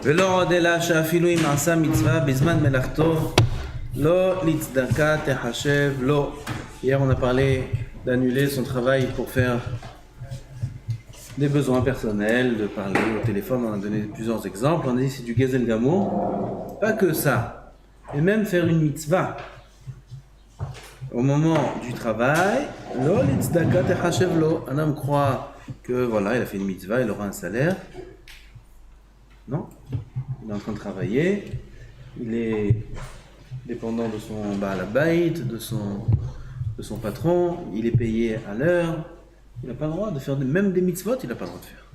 ולא עוד אלא שאפילו אם עשה מצווה בזמן מלאכתו, לא לצדקה תחשב לו. Hier on a parlé d'annuler son travail pour faire des besoins personnels, de parler au téléphone, on a donné plusieurs exemples, on a dit c'est du Gezel Gamour, pas que ça, et même faire une mitzvah au moment du travail, lo l'itzdaka techashev lo. Un homme croit que voilà, il a fait une mitzvah, il aura un salaire. Non, il est en train de travailler, il est dépendant de son Baal Habayit, de son patron, il est payé à l'heure, il n'a pas le droit de faire même des mitzvot, il n'a pas le droit de faire.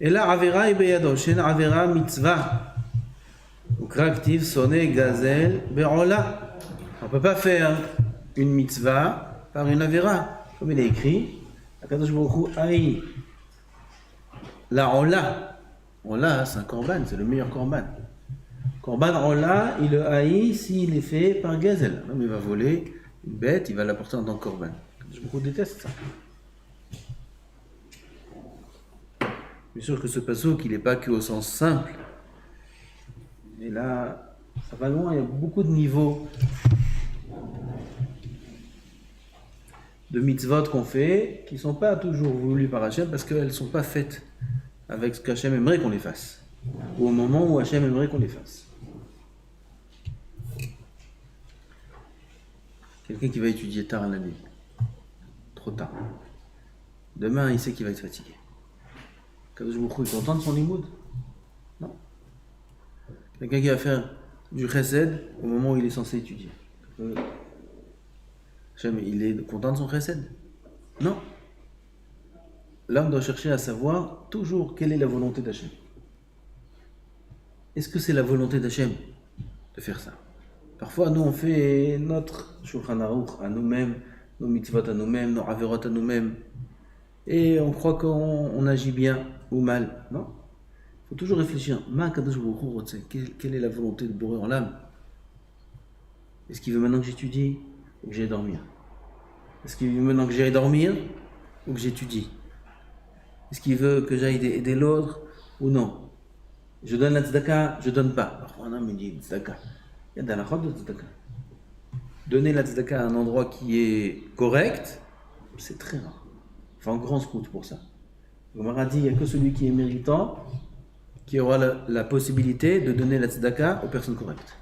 Et là, Avera Ibeyado, Shen Avera Mitzvah, Ukraktiv Soné Gazel Be'ola. On ne peut pas faire une mitzvah par une Avera, comme il est écrit, Akadosh Baruch Hu Aï. La Ola, Ola c'est un korban, c'est le meilleur korban. Korban Ola, il le haït s'il est fait par Gazel. L'homme il va voler une bête, il va l'apporter en tant que korban. Je déteste ça. Bien sûr que ce passouk, il n'est pas que au sens simple. Mais là, ça va loin, il y a beaucoup de niveaux de mitzvot qu'on fait qui ne sont pas toujours voulus par Hachem parce qu'elles ne sont pas faites avec ce qu'Hachem aimerait qu'on les fasse, ou au moment où Hachem aimerait qu'on les fasse. Quelqu'un qui va étudier tard la nuit, trop tard. Demain, il sait qu'il va être fatigué. Kadosh Baruch Hu est content de son limoud? Non. Quelqu'un qui va faire du chesed au moment où il est censé étudier. Hachem, il est content de son chesed? Non. L'homme doit chercher à savoir toujours quelle est la volonté d'Hachem. Est-ce que c'est la volonté d'Hachem de faire ça? Parfois, nous, on fait notre Shulchan Aruch à nous-mêmes, nos mitzvot à nous-mêmes, nos averot à nous-mêmes, et on croit qu'on agit bien ou mal. Non. Il faut toujours réfléchir. Quelle est la volonté de Boré en l'âme? Est-ce qu'il veut maintenant que j'étudie ou que j'aille dormir? Est-ce qu'il veut maintenant que j'aille dormir ou que j'étudie? Est-ce qu'il veut que j'aille aider l'autre ou non? Je donne la tzedaka, je donne pas. Parfois un homme me dit tzedaka. Il y a dans la chod de tzedaka. Donner la tzedaka à un endroit qui est correct, c'est très rare. Il faut un grand scout pour ça. Le Gemara dit il n'y a que celui qui est méritant qui aura la possibilité de donner la tzedaka aux personnes correctes.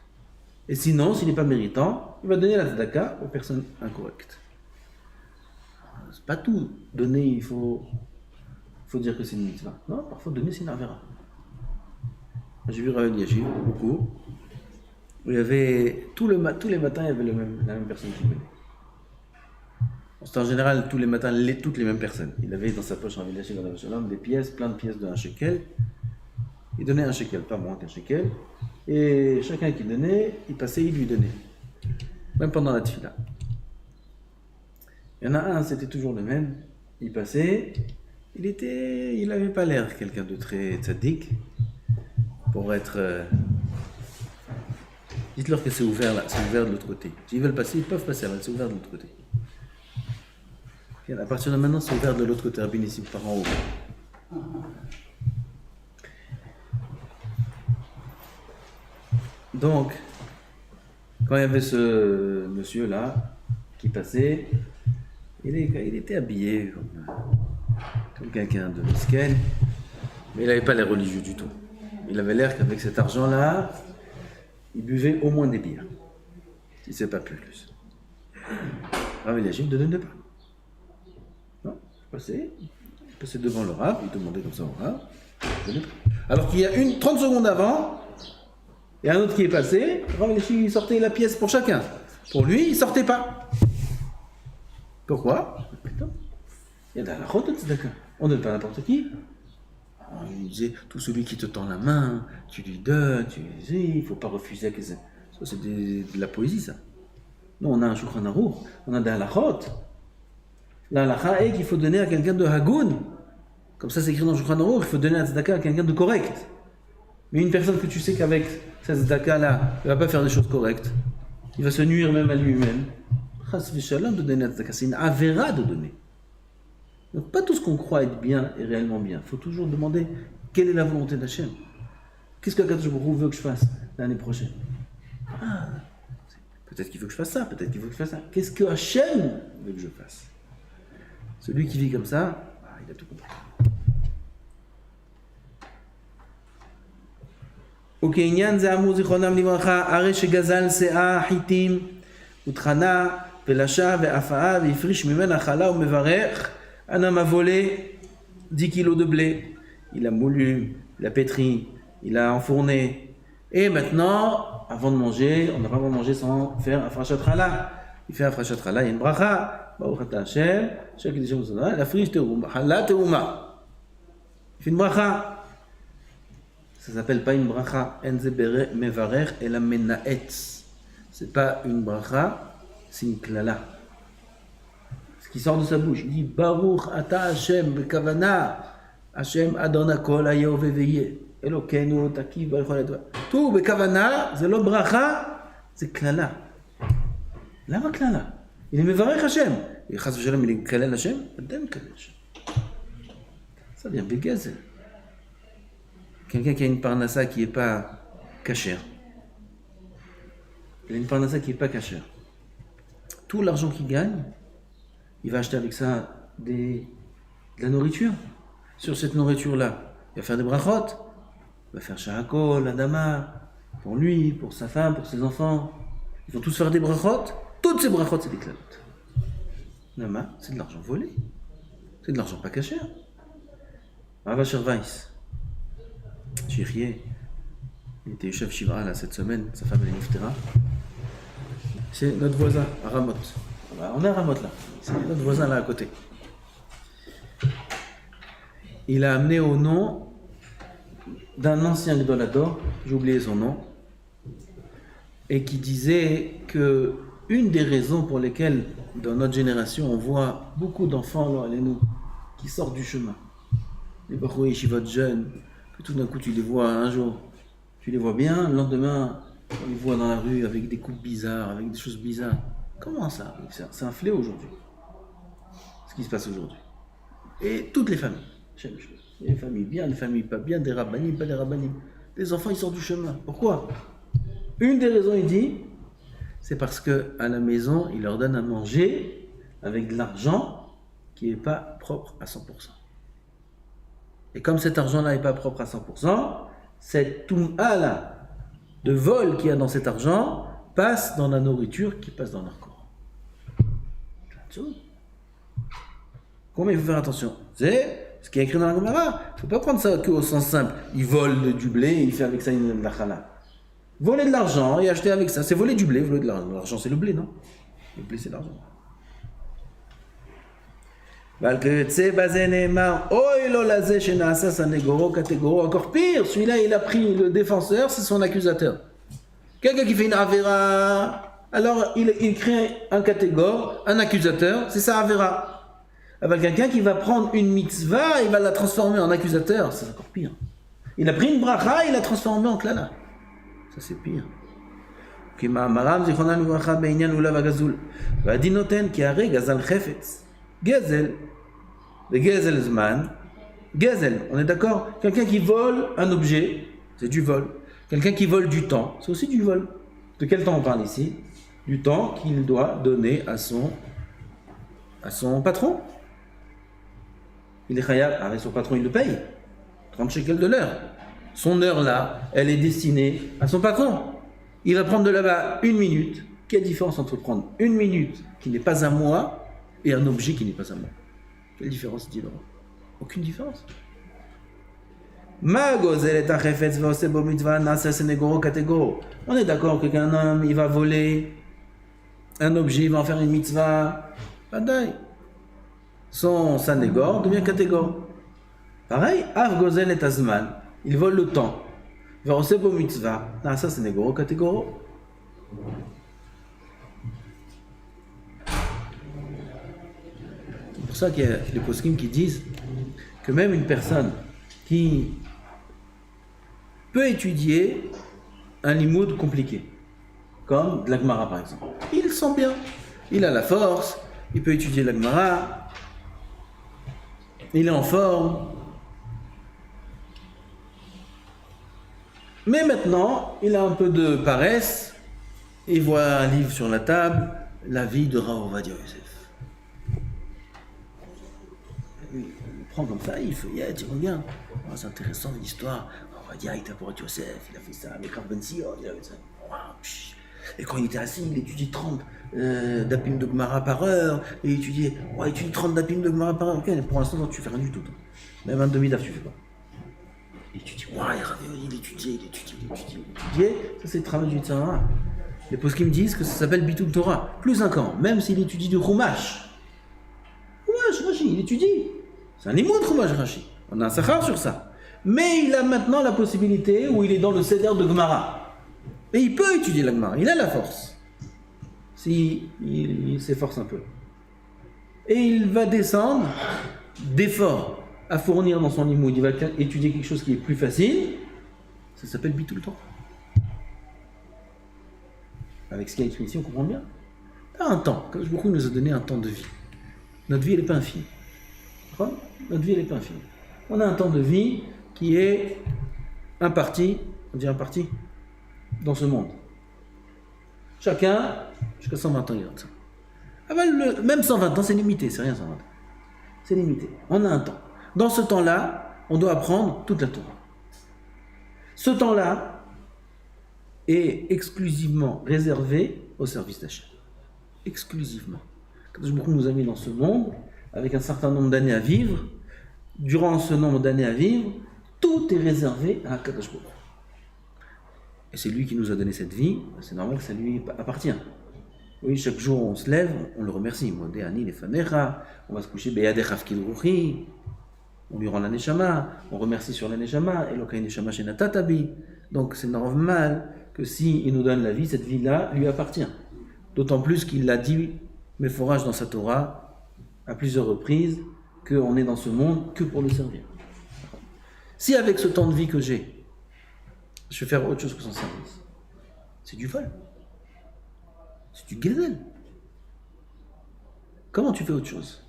Et sinon, s'il n'est pas méritant, il va donner la tzedaka aux personnes incorrectes. C'est pas tout. Donner, il faut dire que c'est une mitzvah. Non, parfois donner c'est une avera. J'ai vu Rav Yashiv beaucoup. Où il y avait tous les matins il y avait la même personne qui venait. C'était en général tous les matins toutes les mêmes personnes. Il avait dans sa poche Rav Yashiv des pièces, plein de pièces de 1 shekel. Il donnait 1 shekel, pas moins qu'1 shekel. Et chacun qui donnait, il passait, il lui donnait. Même pendant la tefila. Il y en a un, c'était toujours le même. Il passait. Il n'avait pas l'air quelqu'un de très tzaddik pour être. Dites-leur que c'est ouvert là, c'est ouvert de l'autre côté. S'ils veulent passer, ils peuvent passer, c'est ouvert de l'autre côté. À partir de maintenant, c'est ouvert de l'autre côté, Rabbi Nissim par en haut. Donc, quand il y avait ce monsieur là qui passait, il était habillé comme quelqu'un de misken, mais il n'avait pas l'air religieux du tout. Il avait l'air qu'avec cet argent-là, il buvait au moins des bières. Si ce n'est pas plus. Rav Eliashiv ne donnait pas. Non, il passait devant le Rav, il demandait comme ça au Rav, il donnait pas. Alors qu'il y a 30 secondes avant, il y a un autre qui est passé, Rav Eliashiv il sortait la pièce pour chacun. Pour lui, il ne sortait pas. Pourquoi? Il y a de la chod de tzedaka. On ne donne pas n'importe qui. Il disait, tout celui qui te tend la main, tu lui donnes, il ne faut pas refuser. Ça, c'est de la poésie, ça. Nous, on a un Shulchan Aruch, on a des halachot. La halacha est qu'il faut donner à quelqu'un de hagoun. Comme ça, c'est écrit dans le Shulchan Aruch, il faut donner la tzedaka à quelqu'un de correct. Mais une personne que tu sais qu'avec cette tzedaka-là, il ne va pas faire des choses correctes, il va se nuire même à lui-même. Chas v'shalom de donner la tzedaka, c'est une avera de donner. Donc pas tout ce qu'on croit être bien est réellement bien. Il faut toujours demander quelle est la volonté d'Hachem. Qu'est-ce que Akadosh Baruch Hu veut que je fasse l'année prochaine? Ah, peut-être qu'il veut que je fasse ça, peut-être qu'il veut que je fasse ça. Qu'est-ce que Hachem veut que je fasse? Celui qui vit comme ça, il a tout compris. וכעניין זה אמרו זיכרונם לברכה, הרי שגזל שאה, חיטים, וטחנה, ולשה, ואפאה, והפריש ממנה חלה ומברך, un homme a volé 10 kilos de blé, il a moulu, il a pétri, il a enfourné, et maintenant, avant de manger, on n'a pas le droit de manger sans faire afrashat chala. Il fait afrashat chala, il y a une bracha, Baruch ata Hashem, chaque édition de son nom, la friche terouma, chala terouma. Il fait une bracha. Ça s'appelle pas une bracha, enze mevarer et la menaetz. C'est pas une bracha, c'est une klala. Ce qui sort de sa bouche, il dit Baruch ata Hashem bekavana, Hashem adon hakol haya uveveye, Elokeinu takiv b'chol adva. Tout bekavana, c'est le bracha, c'est klala. Lama klala? Il est mevarer Hashem. Et chas v'shalom, il est kalel Hashem, adem kalel Hashem. Ça vient begazel. Quelqu'un qui a une parnassa qui n'est pas cachère. Il a une parnassa qui n'est pas cachère. Tout l'argent qu'il gagne, il va acheter avec ça de la nourriture. Sur cette nourriture-là, il va faire des brachot. Il va faire shahakol, adama, pour lui, pour sa femme, pour ses enfants. Ils vont tous faire des brachot. Toutes ces brachot, c'est des clavot. Nama, c'est de l'argent volé. C'est de l'argent pas cachère. Rav Asher Weiss. Chirier, il était chef Shivra là cette semaine, sa femme elle est Niftera. C'est notre voisin à Ramot. On est à Ramot là, c'est notre voisin là à côté. Il a amené au nom d'un ancien Gdolador, j'ai oublié son nom, et qui disait que une des raisons pour lesquelles dans notre génération on voit beaucoup d'enfants là, nous, qui sortent du chemin, les Bachoui Shivot jeunes, que tout d'un coup tu les vois un jour, tu les vois bien, le lendemain on les voit dans la rue avec des coupes bizarres, avec des choses bizarres. Comment ça? C'est un fléau aujourd'hui, ce qui se passe aujourd'hui. Et toutes les familles, les familles bien, les familles pas bien, des rabbanim, pas des rabbanim. Les enfants ils sortent du chemin. Pourquoi? Une des raisons il dit, c'est parce que à la maison il leur donne à manger avec de l'argent qui n'est pas propre à 100%. Et comme cet argent-là n'est pas propre à 100%, cette toum'a-là de vol qu'il y a dans cet argent passe dans la nourriture qui passe dans leur corps. Combien il faut faire attention? C'est ce qui est écrit dans la Gemara. Il ne faut pas prendre ça qu'au sens simple. Il vole du blé et il fait avec ça une lachala. Voler de l'argent et acheter avec ça, c'est voler du blé. Voler de l'argent. L'argent, c'est le blé, non? Le blé, c'est l'argent. Encore pire, celui-là il a pris le défenseur, c'est son accusateur. Quelqu'un qui fait une avéra, alors il crée un catégore, un accusateur, c'est ça avéra. Avec quelqu'un qui va prendre une mitzvah, il va la transformer en accusateur, c'est encore pire. Il a pris une bracha, il l'a transformée en klala. Ça c'est pire. Maram zichronan livracha be'inyan ulav agazul. V'adinoten ki hare gazal chefetz. Gezel. Le gezel zman. Gezel, on est d'accord? Quelqu'un qui vole un objet, c'est du vol. Quelqu'un qui vole du temps, c'est aussi du vol. De quel temps on parle ici? Du temps qu'il doit donner à son patron. Il est khayab, avec son patron il le paye. 30 shekels de l'heure. Son heure là, elle est destinée à son patron. Il va prendre de là-bas 1 minute. Quelle différence entre prendre 1 minute qui n'est pas à moi et un objet qui n'est pas à moi? Quelle différence dit-il? Aucune différence. On est d'accord que qu'un homme, il va voler un objet, il va en faire une mitzvah. Badaï. Son sanégor devient catégore. Pareil, Av Gozel et Azman, il vole le temps. Il va recevoir une mitzvah. Nasa sanégor, catégore. C'est pour ça qu'il y a les poskim qui disent que même une personne qui peut étudier un limoud compliqué, comme de la Gemara par exemple, il le sent bien, il a la force, il peut étudier la Gemara, il est en forme. Mais maintenant, il a un peu de paresse. Il voit un livre sur la table, la vie de Rav Ovadia Yosef. Il prend comme ça, il feuillette, il regarde. Oh, c'est intéressant l'histoire. Rav Ovadia, il était pour Yosef, il a fait ça avec Rav Ben Sion, il a fait ça. Wow. Et quand il était assis, il étudie 30 dapim de Gemara par heure. Et il étudie 30 dapim de Gemara par heure. Okay, pour l'instant, tu fais rien du tout. Même un demi-daf, tu fais pas. Et tu dis, il étudiait. Ça, c'est le travail du Tzara. Les poskim me disent que ça s'appelle Bitul Torah. Plus un camp, même s'il étudie du Chumash. Chumash, Rashi, il étudie. C'est un limon de Chumash, Rashi. On a un sachar sur ça. Mais il a maintenant la possibilité où il est dans le Seder de Gemara. Et il peut étudier la Gemara. Il a la force. Si il s'efforce un peu. Et il va descendre d'efforts à fournir dans son limoud. Il va étudier quelque chose qui est plus facile. Ça s'appelle Bitul Torah. Avec ce qu'il y a écrit ici, on comprend bien. T'as un temps. Comme beaucoup nous a donné un temps de vie. Notre vie, elle n'est pas infinie. Notre vie, elle n'est pas infinie. On a un temps de vie qui est imparti, on dit imparti, dans ce monde. Chacun, jusqu'à 120 ans, il a ça. Ah ben, même 120 ans, c'est limité, c'est rien 120 ans. C'est limité. On a un temps. Dans ce temps-là, on doit apprendre toute la Torah. Ce temps-là est exclusivement réservé au service d'Hachem. Exclusivement. Quand je nous a mis dans ce monde, avec un certain nombre d'années à vivre, durant ce nombre d'années à vivre, tout est réservé à Kadosh Baruch Hu. Et c'est lui qui nous a donné cette vie, c'est normal que ça lui appartient. Oui, chaque jour on se lève, on le remercie. On va se coucher, on lui rend la neshama, on remercie sur la neshama, Elokai neshama shenatatabi. Donc c'est normal que s'il nous donne la vie, cette vie-là lui appartient. D'autant plus qu'il l'a dit, Meforach dans sa Torah, à plusieurs reprises, qu'on est dans ce monde que pour le servir. Si avec ce temps de vie que j'ai, je vais faire autre chose que son service, c'est du vol. C'est du gezel. Comment tu fais autre chose?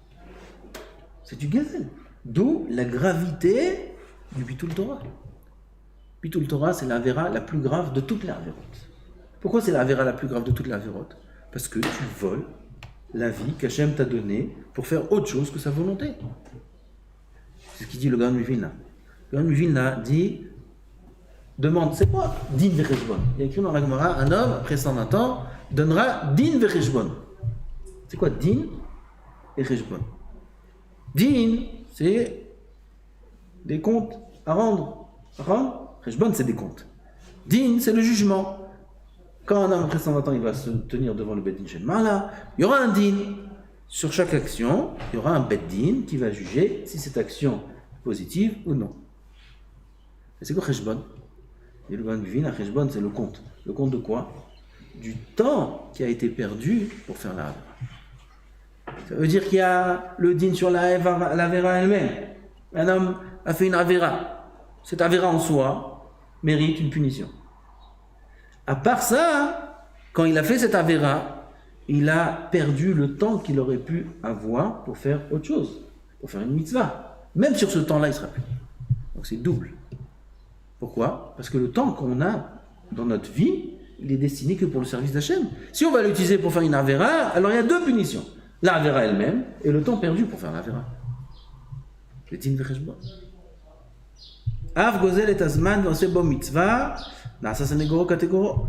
C'est du gezel. D'où la gravité du Bitul Torah. Bitul Torah, c'est la vera la plus grave de toutes les avérotes. Pourquoi c'est la vera la plus grave de toutes les avérotes? Parce que tu voles la vie qu'Hachem t'a donnée pour faire autre chose que sa volonté. C'est ce qu'il dit le Gaon Vilna. Le Gaon Vilna dit, demande, c'est quoi din vecheshbon? Il y a écrit dans la Gemara, un homme, après 120 ans, donnera din vecheshbon. C'est quoi din et cheshbon? Din, c'est des comptes à rendre. Cheshbon, c'est des comptes. Din, c'est le jugement. Quand un homme après 120 ans, il va se tenir devant le Beth Din Shel Ma'ala, il y aura un din. Sur chaque action, il y aura un Beth Din qui va juger si cette action est positive ou non. Et c'est quoi Cheshbon? Et le Gaon Vivin, Cheshbon, c'est le compte. Le compte de quoi? Du temps qui a été perdu pour faire la Avera. Ça veut dire qu'il y a le din sur la Avera elle-même. Un homme a fait une Avera. Cette Avera en soi mérite une punition. À part ça, quand il a fait cette Avera, il a perdu le temps qu'il aurait pu avoir pour faire autre chose, pour faire une mitzvah. Même sur ce temps-là, il sera plus. Donc c'est double. Pourquoi? Parce que le temps qu'on a dans notre vie, il est destiné que pour le service d'Hachem. Si on va l'utiliser pour faire une Avera, alors il y a deux punitions. La Avera elle-même et le temps perdu pour faire la Avera. Le din vecheshbon. Av gozel et azman v'oseh bo mitzvah, na'asa senegoro kategoro.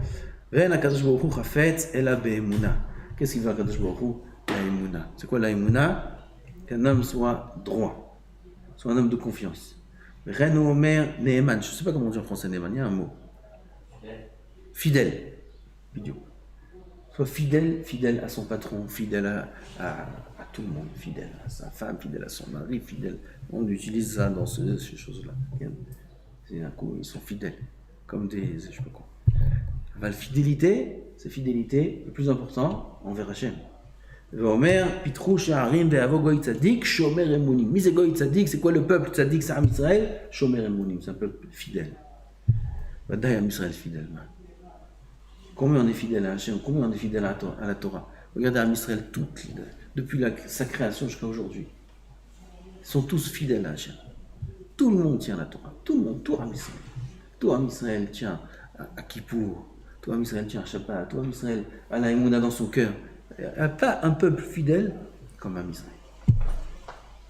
Ve'en HaKadosh Baruch Hu chafetz ela be'emuna. Qu'est-ce qu'il veut HaKadosh Baruch Hu? La emuna. C'est quoi la emuna? Qu'un homme soit droit, soit un homme de confiance. Ren omer ne'eman. Je ne sais pas comment on dit en français ne'eman, il y a un mot. Fidèle. Vidéo. Soit fidèle à son patron, fidèle à tout le monde, fidèle à sa femme, fidèle à son mari, fidèle. On utilise ça dans ces choses-là. C'est un coup, ils sont fidèles, comme des, je sais pas quoi. La fidélité, c'est fidélité, le plus important envers Hachem. Omer, Pitrou, Sha'arim, Ve'avo Goy Tzadik, Shomer Emunim. Mi c'est Goy Tzadik, c'est quoi le peuple Tzadik, c'est Am Israël? Shomer Emunim, c'est un peuple fidèle. Vadaï Am Israël fidèle, man. Combien on est fidèle à Hachem, combien on est fidèle à la Torah. Regardez Am Israël depuis sa création jusqu'à aujourd'hui. sont tous fidèles à Hachem. Tout le monde tient la Torah. Tout le monde, tout Am Israël. Tout Am Israël tient à Kippour. Tout Am Israël tient à Shabbat. Tout Am Israël a la Emouna dans son cœur. Il n'y a pas un peuple fidèle comme Am Israël.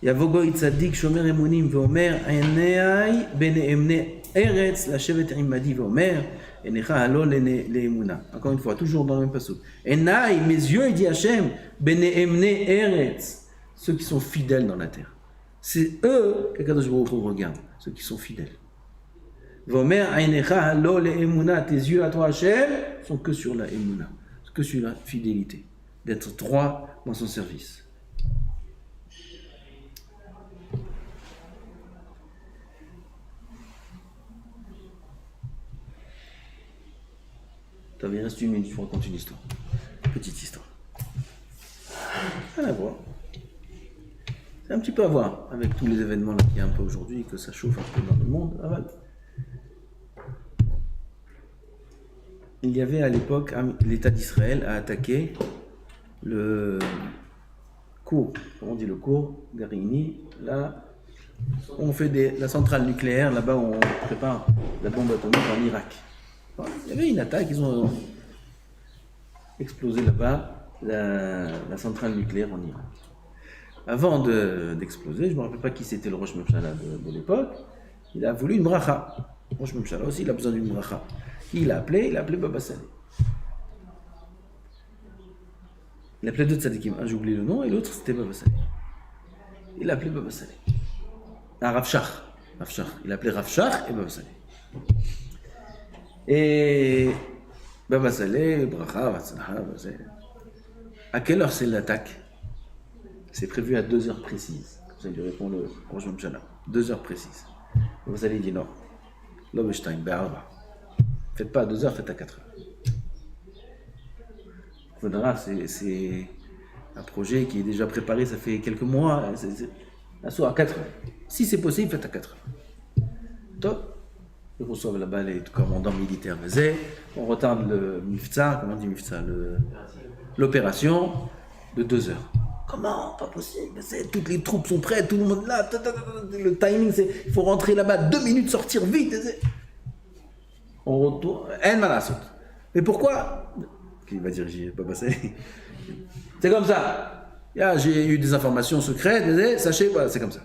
Yavogoy Tzadik Shomer Emunim Veomer Einei Bene Emne Eretz Lashevet Imadi Veomer Enecha Halo Leemuna. Encore une fois, toujours dans le même passage. Enai, mes yeux, il dit Hachem, Bene Emne Eretz, ceux qui sont fidèles dans la terre. C'est eux qu'Akadosh Baruch Hu regarde, ceux qui sont fidèles. Vomer Enecha Halo Leemuna, tes yeux à toi Hachem sont que sur la Emuna, que sur la fidélité, d'être droit dans son service. Il reste 1 minute, il faut raconter une histoire. Petite histoire. Rien à voir. C'est un petit peu à voir avec tous les événements là qu'il y a un peu aujourd'hui, que ça chauffe un peu dans le monde. Ah, voilà. Il y avait à l'époque, l'État d'Israël a attaqué le cours, comment on dit le cours, Garini, là, on fait la centrale nucléaire, là-bas on prépare la bombe atomique en Irak. Il y avait une attaque, ils ont explosé là-bas la centrale nucléaire en Irak. Avant d'exploser, je ne me rappelle pas qui c'était le Rosh Mimshala de l'époque, il a voulu une bracha. Le Rosh Mimshala aussi, il a besoin d'une bracha. Qui il a appelé Baba Saleh. Il appelait deux tzadikim, un j'ai oublié le nom et l'autre c'était Baba Saleh. Il a appelé Baba Saleh. Ah, Rav Shach. Il a appelé Rav Shach et Baba Saleh. Et Baba Saleh, bracha, vatzlacha, à quelle heure c'est l'attaque? C'est prévu à 2 heures précises. Comme ça, il lui répond le Rosh Mimshala. 2 heures précises. Baba Saleh dit non. Lobestein, Be'arba. Faites pas à 2 heures, faites à 4 heures. C'est un projet qui est déjà préparé, ça fait quelques mois. À 4 heures. Si c'est possible, faites à 4 heures. Top. Ils reçoivent là-bas les commandants militaires. On retarde le mifta, comment on dit mifta, l'opération de 2 heures. Comment? Pas possible. Toutes les troupes sont prêtes, tout le monde là. Le timing, c'est il faut rentrer là-bas 2 minutes, sortir vite. On retourne. Mais pourquoi? Qui va diriger Baba Saleh. C'est comme ça. J'ai eu des informations secrètes, sachez, voilà, c'est comme ça.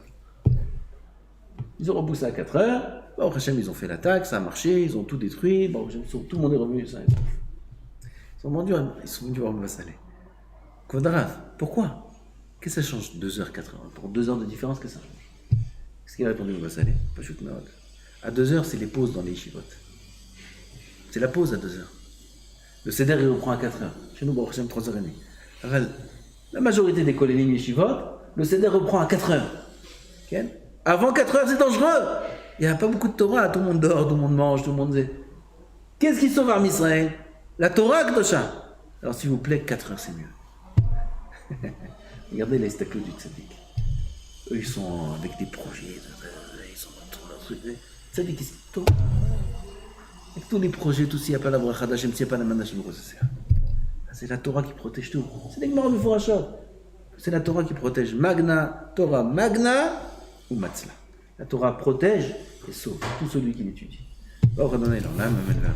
Ils ont repoussé à 4 heures. Bon, Hachem, ils ont fait l'attaque, ça a marché, ils ont tout détruit. Bon, tout le monde est revenu. Ils sont venus voir Baba Saleh. Kvadrav, pourquoi? Qu'est-ce que ça change 2 heures, 4 heures? Pour 2 heures de différence, qu'est-ce que ça change? Qu'est-ce qu'il a répondu Baba Saleh? À 2 heures, c'est les pauses dans les yeshivot. C'est la pause à 2 heures. Le seder, il reprend à 4 heures. Chez nous, bon, Hachem, 3h30. La majorité des kolénim yeshivot, le seder reprend à 4 heures. Okay? Avant 4 heures, c'est dangereux. Il n'y a pas beaucoup de Torah, tout le monde dort, tout le monde mange, tout le monde sait. Qu'est-ce qui sauve Am Israël? La Torah Kdosha. Alors s'il vous plaît, 4 heures c'est mieux. Regardez les stakos du tzaddik. Eux ils sont avec des projets, ils sont dans tout leur truc. Tzaddik, avec tous les projets, tout s'il n'y a pas la bracha d'Hachem, s'il n'y a pas la main d'Hachem, c'est la Torah qui protège tout. C'est des Gemara Meforashot. C'est la Torah qui protège. Magna, Torah, Magna ou Matzla. La Torah protège et sauve tout celui qui l'étudie. Or, redonnez leur âme, amen.